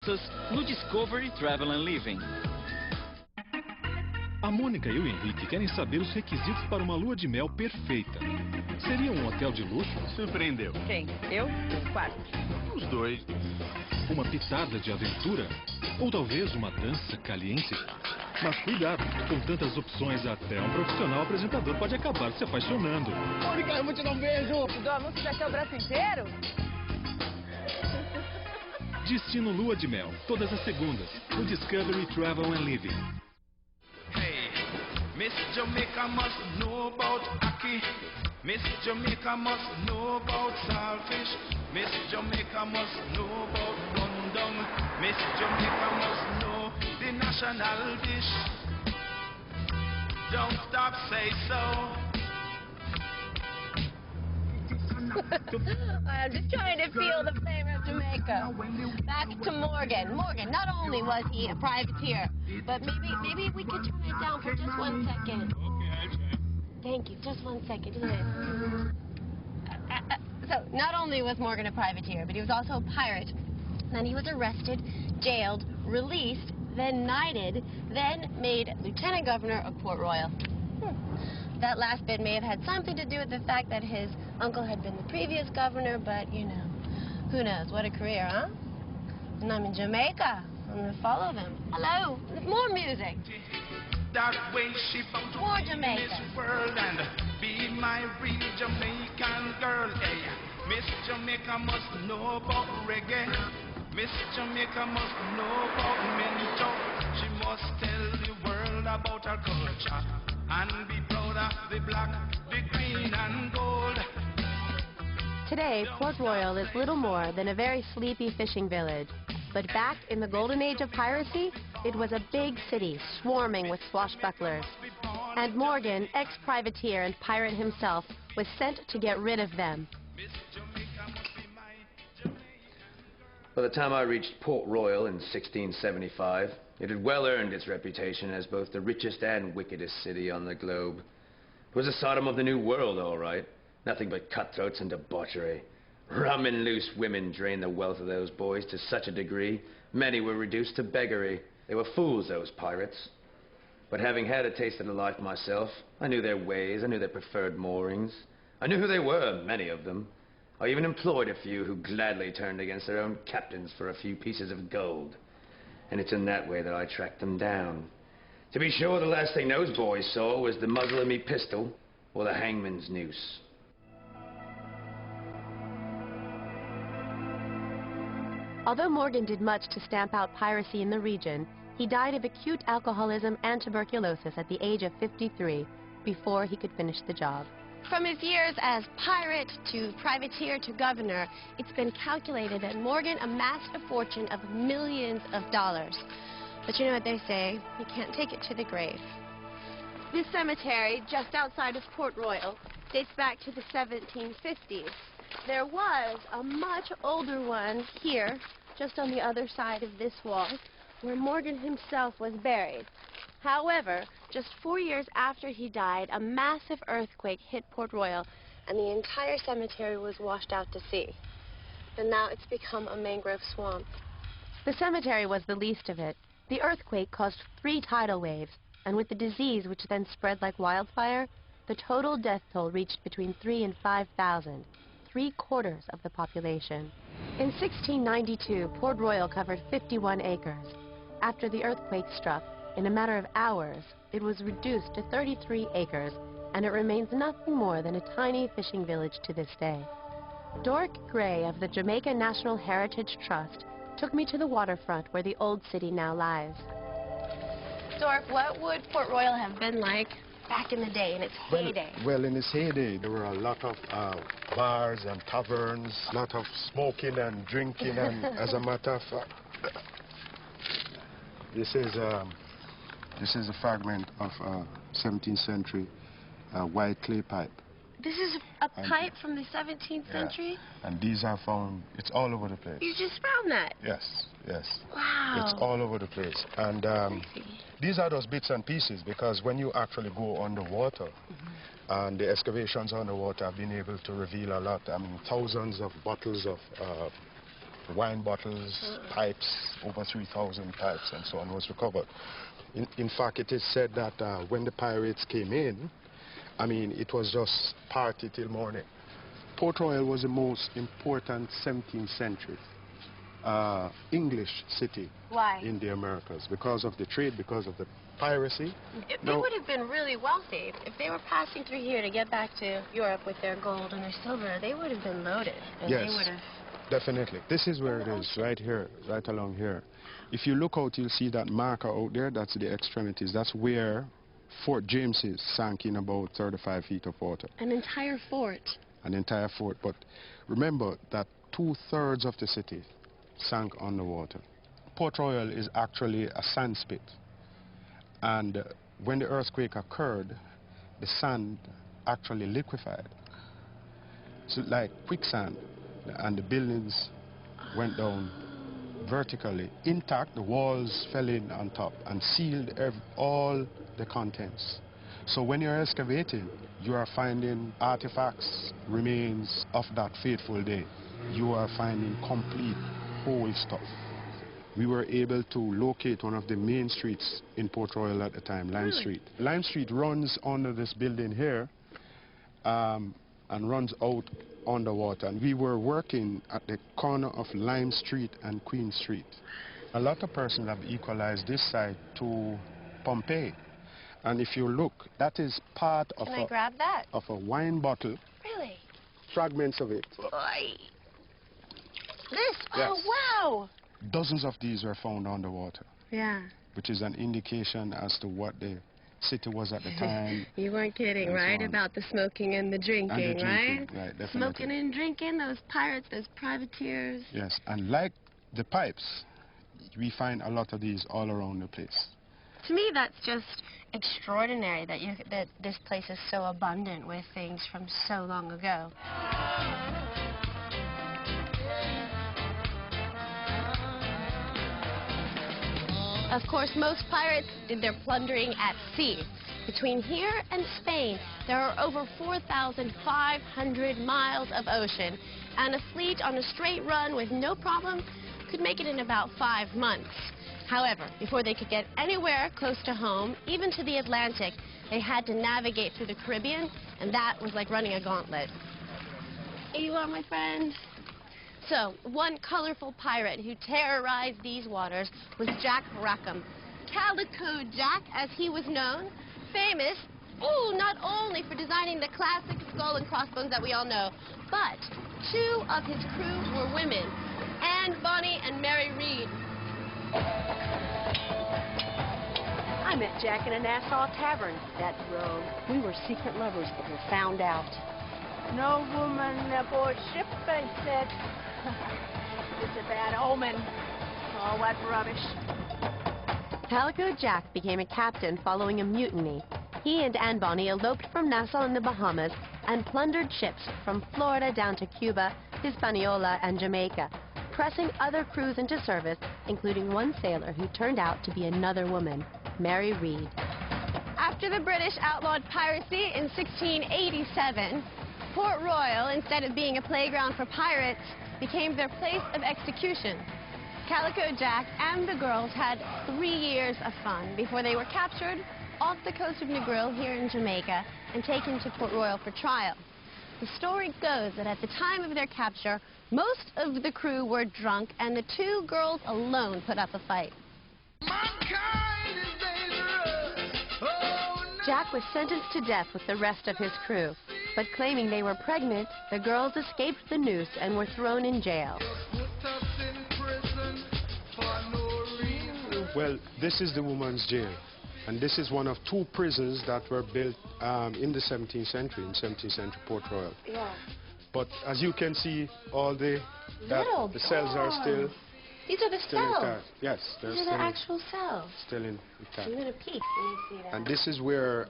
respostas no Discovery Travel and Living. A Mônica e o Henrique querem saber os requisitos para uma lua de mel perfeita. Seria um hotel de luxo? Surpreendeu. Quem? Eu? Um quarto. Os dois. Uma pitada de aventura? Ou talvez uma dança caliente? Mas cuidado, com tantas opções até um profissional apresentador pode acabar se apaixonando. Mônica, eu vou te dar um beijo. Te dou a mão, você vai ter o braço inteiro? Destino Lua de Mel, todas as segundas, no Discovery Travel and Living. Hey, Miss Jamaica must know about ackee. Miss Jamaica must know about saltfish. Miss Jamaica must know about rundown. Miss Jamaica must know the national dish. Don't stop, say so. I'm just trying to feel the flavor of Jamaica. Back to Morgan. Morgan, not only was he a privateer, but maybe we could turn it down for just 1 second. Thank you. Just 1 second. Listen. So, not only was Morgan a privateer, but he was also a pirate. Then he was arrested, jailed, released, then knighted, then made lieutenant governor of Port Royal. That last bit may have had something to do with the fact that his uncle had been the previous governor, but, you know, who knows? What a career, huh? And I'm in Jamaica. I'm going to follow them. Hello. More music. That way she bound to More be in Jamaica. this world and be my real Jamaican girl. Hey, Miss Jamaica must know about reggae. Miss Jamaica must know about minto. She must tell the world about her culture and be proud of the black, the green and gold. Today, Port Royal is little more than a very sleepy fishing village. But back in the golden age of piracy, it was a big city swarming with swashbucklers. And Morgan, ex-privateer and pirate himself, was sent to get rid of them. By the time I reached Port Royal in 1675, it had well earned its reputation as both the richest and wickedest city on the globe. It was a Sodom of the New World, all right. Nothing but cutthroats and debauchery. Rum and loose women drained the wealth of those boys to such a degree, many were reduced to beggary. They were fools, those pirates. But having had a taste of the life myself, I knew their ways, I knew their preferred moorings. I knew who they were, many of them. I even employed a few who gladly turned against their own captains for a few pieces of gold. And it's in that way that I tracked them down. To be sure, the last thing those boys saw was the muzzle of me pistol or the hangman's noose. Although Morgan did much to stamp out piracy in the region, he died of acute alcoholism and tuberculosis at the age of 53 before he could finish the job. From his years as pirate to privateer to governor, it's been calculated that Morgan amassed a fortune of millions of dollars. But you know what they say, you can't take it to the grave. This cemetery, just outside of Port Royal, dates back to the 1750s. There was a much older one here, just on the other side of this wall, where Morgan himself was buried. However, just 4 years after he died, a massive earthquake hit Port Royal, and the entire cemetery was washed out to sea. And now it's become a mangrove swamp. The cemetery was the least of it. The earthquake caused 3 tidal waves, and with the disease which then spread like wildfire, the total death toll reached between 3,000 and 5,000, 3/4 of the population. In 1692, Port Royal covered 51 acres. After the earthquake struck, in a matter of hours, it was reduced to 33 acres, and it remains nothing more than a tiny fishing village to this day. Doric Gray of the Jamaica National Heritage Trust took me to the waterfront where the old city now lies. Doric, what would Port Royal have been like back in the day, in its heyday? Well, in its heyday, there were a lot of bars and taverns, a lot of smoking and drinking, and as a matter of fact, this is a fragment of 17th century white clay pipe. This is a pipe from the 17th century? And these are found, it's all over the place. You just found that? Yes, yes. Wow. It's all over the place. And these are those bits and pieces, because when you actually go underwater, and the excavations underwater have been able to reveal a lot. I mean, thousands of bottles of wine bottles, pipes, over 3,000 pipes and so on was recovered. In fact, it is said that when the pirates came in, I mean, it was just party till morning. Port Royal was the most important 17th century English city. Why? In the Americas, because of the trade, because of the piracy. They would have been really wealthy. If they were passing through here to get back to Europe with their gold and their silver, they would have been loaded. And yes, they would have... definitely. This is where it is, right here, right along here. If you look out, you'll see that marker out there. That's the extremities. That's where Fort James is, sank in about 35 feet of water. An entire fort. An entire fort. But remember that 2/3 of the city sank underwater. Port Royal is actually a sand spit. And when the earthquake occurred, the sand actually liquefied. So like quicksand, and the buildings went down vertically. Intact, the walls fell in on top and sealed all the contents. So when you're excavating, you are finding artifacts, remains of that fateful day. You are finding complete whole stuff. We were able to locate one of the main streets in Port Royal at the time, Lime Street. Lime Street runs under this building here and runs out underwater. And we were working at the corner of Lime Street and Queen Street. A lot of persons have equalized this site to Pompeii. And if you look, that is part of Can I grab that? Of a wine bottle. Really? Fragments of it. Boy. This? Yes. Oh, wow. Dozens of these were found underwater. Yeah. Which is an indication as to what the city was at the time. You weren't kidding, right? About the smoking and the drinking, right? Right, definitely. Smoking and drinking, those pirates, those privateers. Yes, and like the pipes, we find a lot of these all around the place. To me, that's just extraordinary that this place is so abundant with things from so long ago. Of course, most pirates did their plundering at sea. Between here and Spain, there are over 4,500 miles of ocean, and a fleet on a straight run with no problem could make it in about 5 months. However, before they could get anywhere close to home, even to the Atlantic, they had to navigate through the Caribbean, and that was like running a gauntlet. Here you are, my friend. So, one colorful pirate who terrorized these waters was Jack Rackham. Calico Jack, as he was known, famous, not only for designing the classic skull and crossbones that we all know, but 2 of his crew were women, Anne Bonny and Mary Read. I met Jack in a Nassau tavern, that rogue. We were secret lovers, but were found out. No woman aboard ship, they said. It's a bad omen. Oh, what rubbish. Calico Jack became a captain following a mutiny. He and Anne Bonny eloped from Nassau in the Bahamas and plundered ships from Florida down to Cuba, Hispaniola, and Jamaica, pressing other crews into service, including one sailor who turned out to be another woman, Mary Read. After the British outlawed piracy in 1687, Port Royal, instead of being a playground for pirates, became their place of execution. Calico Jack and the girls had 3 years of fun before they were captured off the coast of Negril here in Jamaica and taken to Port Royal for trial. The story goes that at the time of their capture, most of the crew were drunk and the 2 girls alone put up a fight. Jack was sentenced to death with the rest of his crew, but claiming they were pregnant, the girls escaped the noose and were thrown in jail. Well, this is the woman's jail, and this is one of 2 prisons that were built in the 17th century, in 17th century Port Royal. Yeah. But as you can see, all the cells are still... These are the cells. Intact. Yes, they're These are still the actual cells. Still intact. I'm going to peek. Let me see that. And this is where